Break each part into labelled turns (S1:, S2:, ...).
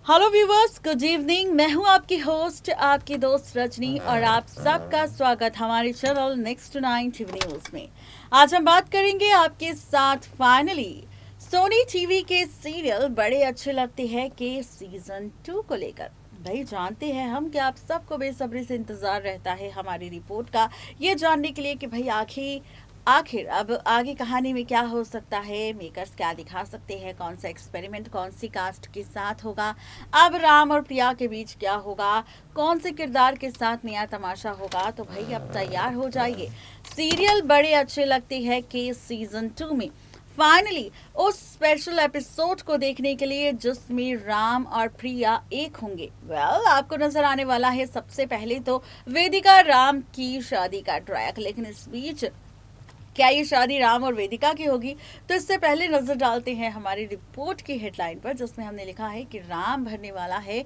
S1: Hello viewers, good evening. मैं हूं आपकी होस्ट, आपकी दोस्त रजनी, और आप सबका स्वागत हमारे channel next to 9 TV news में। आज हम बात करेंगे आपके साथ फाइनली सोनी टीवी के सीरियल बड़े अच्छे लगते हैं के सीजन 2 को लेकर। भाई जानते हैं हम कि आप सबको बेसब्री से इंतजार रहता है हमारी रिपोर्ट का, ये जानने के लिए कि भाई आखिर अब आगे कहानी में क्या हो सकता है, मेकर्स क्या दिखा सकते हैं, कौन सा एक्सपेरिमेंट कौन सी कास्ट के साथ होगा, अब राम और प्रिया के बीच क्या होगा, कौन से किरदार के साथ नया तमाशा होगा। तो भाई अब तैयार हो जाइए। सीरियल बड़े अच्छे लगते हैं कि सीजन 2 में फाइनली उस स्पेशल एपिसोड को देखने के लिए जिसमें राम और प्रिया एक होंगे। आपको नजर आने वाला है सबसे पहले तो वेदिका राम की शादी का ट्रैक, लेकिन इस बीच क्या ये शादी राम और वेदिका की होगी? तो इससे पहले नजर डालते हैं हमारी रिपोर्ट की हेडलाइन पर, जिसमें हमने लिखा है कि राम भरने वाला है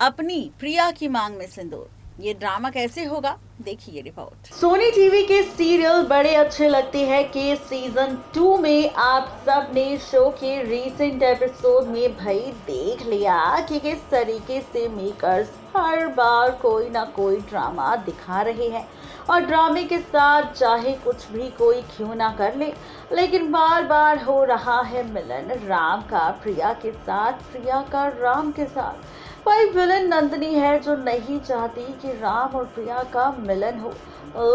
S1: अपनी प्रिया की मांग में सिंदूर। ये ड्रामा कैसे होगा, देखिए रिपोर्ट। सोनी टीवी के सीरियल बड़े अच्छे लगते हैं कि सीजन 2 में आप सब ने शो के रीसेंट एपिसोड में भाई देख लिया कि किस तरीके से मेकर्स हर बार कोई ना कोई ड्रामा दिखा रहे हैं, और ड्रामे के साथ चाहे कुछ भी कोई क्यों ना कर ले, लेकिन बार बार हो रहा है मिलन राम का प्रिया के साथ, प्रिया का राम के साथ। भाई विलन नंदिनी है जो नहीं चाहती कि राम और प्रिया का मिलन हो,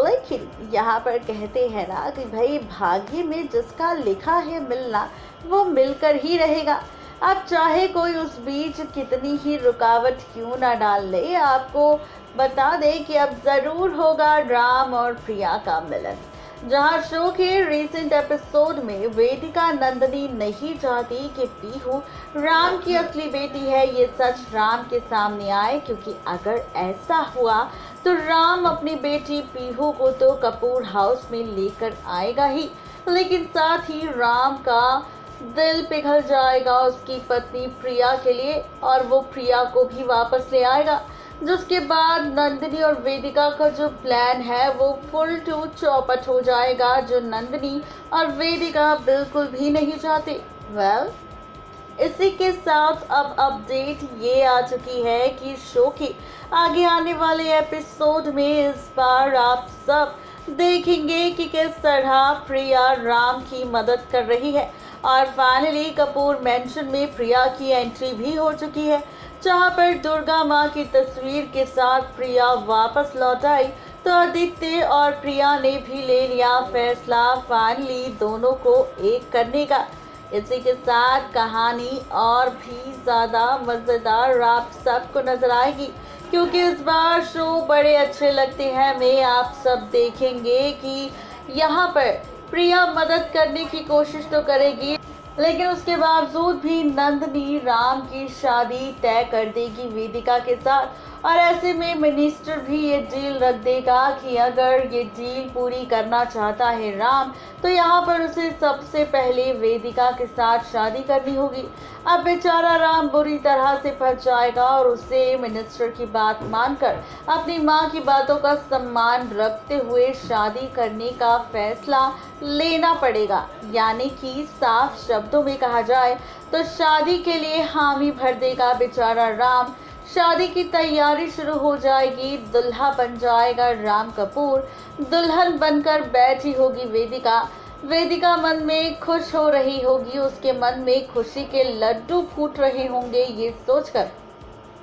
S1: लेकिन यहाँ पर कहते हैं ना कि भाई भाग्य में जिसका लिखा है मिलना वो मिलकर ही रहेगा। अब चाहे कोई उस बीच कितनी ही रुकावट क्यों ना डाल ले, आपको बता दें कि अब जरूर होगा राम और प्रिया का मिलन। जहां शो के रीसेंट एपिसोड में वेदिका नंदिनी नहीं चाहती कि पीहू राम की असली बेटी है, ये सच राम के सामने आए, क्योंकि अगर ऐसा हुआ तो राम अपनी बेटी पीहू को तो कपूर हाउस में लेकर आएगा ही, लेकिन साथ ही राम का दिल पिघल जाएगा उसकी पत्नी प्रिया के लिए, और वो प्रिया को भी वापस ले आएगा। जिसके बाद नंदिनी और वेदिका का जो प्लान है वो फुल टू चौपट हो जाएगा, जो नंदिनी और वेदिका बिल्कुल भी नहीं चाहते। इसी के साथ अब अपडेट ये आ चुकी है कि शो के आगे आने वाले एपिसोड में इस बार आप सब देखेंगे कि किस तरह प्रिया राम की मदद कर रही है, और फाइनली कपूर मैंशन में प्रिया की एंट्री भी हो चुकी है, जहां पर दुर्गा माँ की तस्वीर के साथ प्रिया वापस लौट आई। तो आदित्य और प्रिया ने भी ले लिया फैसला फाइनली दोनों को एक करने का। इसी के साथ कहानी और भी ज़्यादा मज़ेदार आप सबको नजर आएगी, क्योंकि इस बार शो बड़े अच्छे लगते हैं में आप सब देखेंगे कि यहाँ पर प्रिया मदद करने की कोशिश तो करेगी, लेकिन उसके बावजूद भी नंदिनी राम की शादी तय कर देगी वेदिका के साथ। और ऐसे में मिनिस्टर भी ये डील रख देगा कि अगर ये डील पूरी करना चाहता है राम, तो यहाँ पर उसे सबसे पहले वेदिका के साथ शादी करनी होगी। अब बेचारा राम बुरी तरह से फंस जाएगा, और उसे मिनिस्टर की बात मानकर अपनी माँ की बातों का सम्मान रखते हुए शादी करने का फैसला लेना पड़ेगा। यानी कि साफ शब्दों में कहा जाए तो शादी के लिए हामी भर देगा बेचारा राम। शादी की तैयारी शुरू हो जाएगी, दुल्हा बन जाएगा राम कपूर, दुल्हन बनकर बैठी होगी वेदिका। वेदिका मन में खुश हो रही होगी, उसके मन में खुशी के लड्डू फूट रहे होंगे ये सोचकर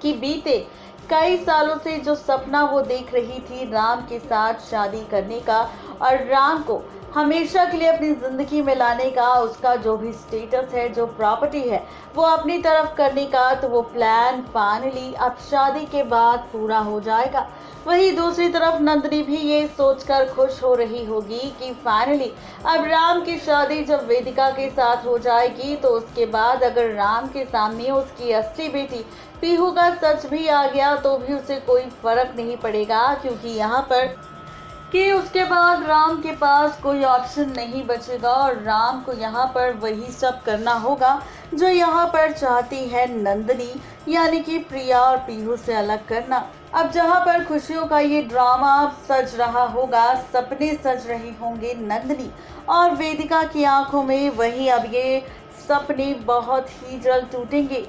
S1: कि बीते कई सालों से जो सपना वो देख रही थी राम के साथ शादी करने का, और राम को हमेशा के लिए अपनी ज़िंदगी में लाने का, उसका जो भी स्टेटस है, जो प्रॉपर्टी है वो अपनी तरफ करने का, तो वो प्लान फाइनली अब शादी के बाद पूरा हो जाएगा। वहीं दूसरी तरफ नंदिनी भी ये सोचकर खुश हो रही होगी कि फाइनली अब राम की शादी जब वेदिका के साथ हो जाएगी, तो उसके बाद अगर राम के सामने उसकी असली बेटी पीहू का सच भी आ गया तो भी उसे कोई फर्क नहीं पड़ेगा, क्योंकि यहाँ पर कि उसके बाद राम के पास कोई ऑप्शन नहीं बचेगा, और राम को यहाँ पर वही सब करना होगा जो यहाँ पर चाहती है नंदिनी, यानी कि प्रिया और पीहू से अलग करना। अब जहां पर खुशियों का ये ड्रामा सज रहा होगा, सपने सज रहे होंगे नंदिनी और वेदिका की आंखों में, वहीं अब ये सपने बहुत ही जल्द टूटेंगे।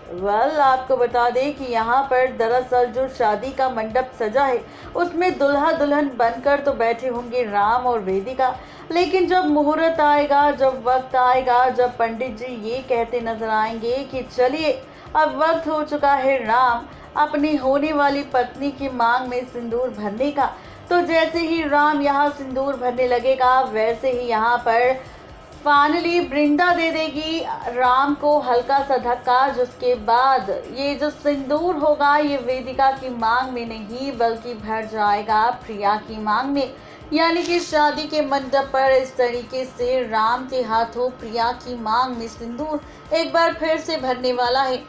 S1: आपको बता दें कि यहाँ पर दरअसल जो शादी का मंडप सजा है उसमें दुल्हा दुल्हन बनकर तो बैठे होंगे राम और वेदिका, लेकिन जब मुहूर्त आएगा, जब वक्त आएगा, जब पंडित जी ये कहते नजर आएंगे कि चलिए अब वक्त हो चुका है राम अपनी होने वाली पत्नी की मांग में सिंदूर भरने का, तो जैसे ही राम यहाँ सिंदूर भरने लगेगा वैसे ही यहाँ पर फाइनली वृंदा दे देगी राम को हल्का सा धक्का, जिसके बाद ये जो सिंदूर होगा ये वेदिका की मांग में नहीं बल्कि भर जाएगा प्रिया की मांग में। यानी कि शादी के मंडप पर इस तरीके से राम के हाथों प्रिया की मांग में सिंदूर एक बार फिर से भरने वाला है।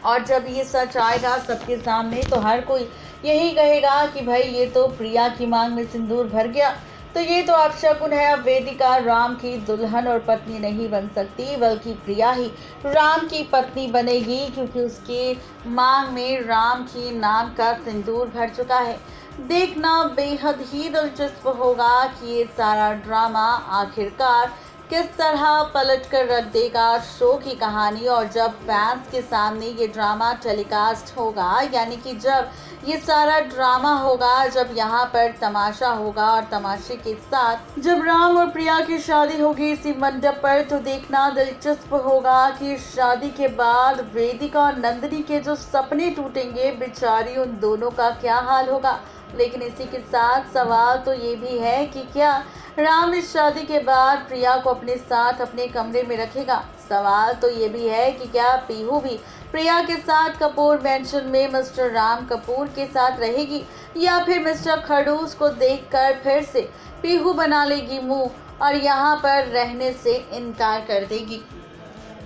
S1: और जब ये सच आएगा सबके सामने तो हर कोई यही कहेगा कि भाई ये तो प्रिया की मांग में सिंदूर भर गया, तो ये तो अपशकुन है। अब वेदिका राम की दुल्हन और पत्नी नहीं बन सकती बल्कि प्रिया ही राम की पत्नी बनेगी, क्योंकि उसके मांग में राम की नाम का सिंदूर भर चुका है। देखना बेहद ही दिलचस्प होगा कि ये सारा ड्रामा आखिरकार किस तरह पलट कर रख देगा शो की कहानी। और जब फैंस के सामने ये ड्रामा टेलीकास्ट होगा, यानी कि जब ये सारा ड्रामा होगा, जब यहाँ पर तमाशा होगा और तमाशे के साथ जब राम और प्रिया की शादी होगी इसी मंडप पर, तो देखना दिलचस्प होगा कि शादी के बाद वेदिका और नंदिनी के जो सपने टूटेंगे, बेचारी उन दोनों का क्या हाल होगा। लेकिन इसी के साथ सवाल तो ये भी है कि क्या राम इस शादी के बाद प्रिया को अपने साथ अपने कमरे में रखेगा। सवाल तो ये भी है कि क्या पीहू भी प्रिया के साथ कपूर मैंशन में मिस्टर राम कपूर के साथ रहेगी, या फिर मिस्टर खड़ूस को देखकर फिर से पीहू बना लेगी मुंह और यहाँ पर रहने से इनकार कर देगी।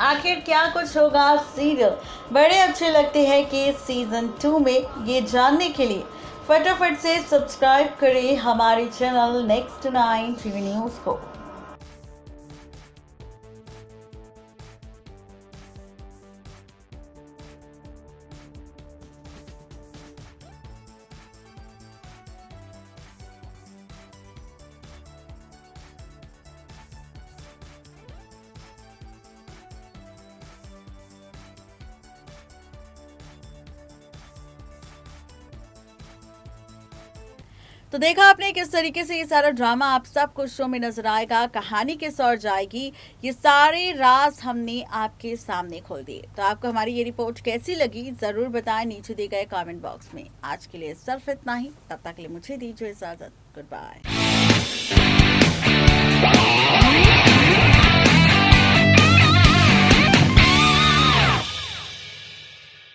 S1: आखिर क्या कुछ होगा सीरियल बड़े अच्छे लगते हैं कि सीजन 2 में, ये जानने के लिए फटाफट से सब्सक्राइब करें हमारे चैनल नेक्स्ट 9 टीवी न्यूज़ को। तो देखा आपने किस तरीके से ये सारा ड्रामा आप सबको शो में नजर आएगा, कहानी किस ओर जाएगी, ये सारे राज हमने आपके सामने खोल दिए। तो आपको हमारी ये रिपोर्ट कैसी लगी जरूर बताएं नीचे दिए गए कमेंट बॉक्स में। आज के लिए सिर्फ इतना ही, तब तक के लिए मुझे दीजिए इजाजत। Good bye.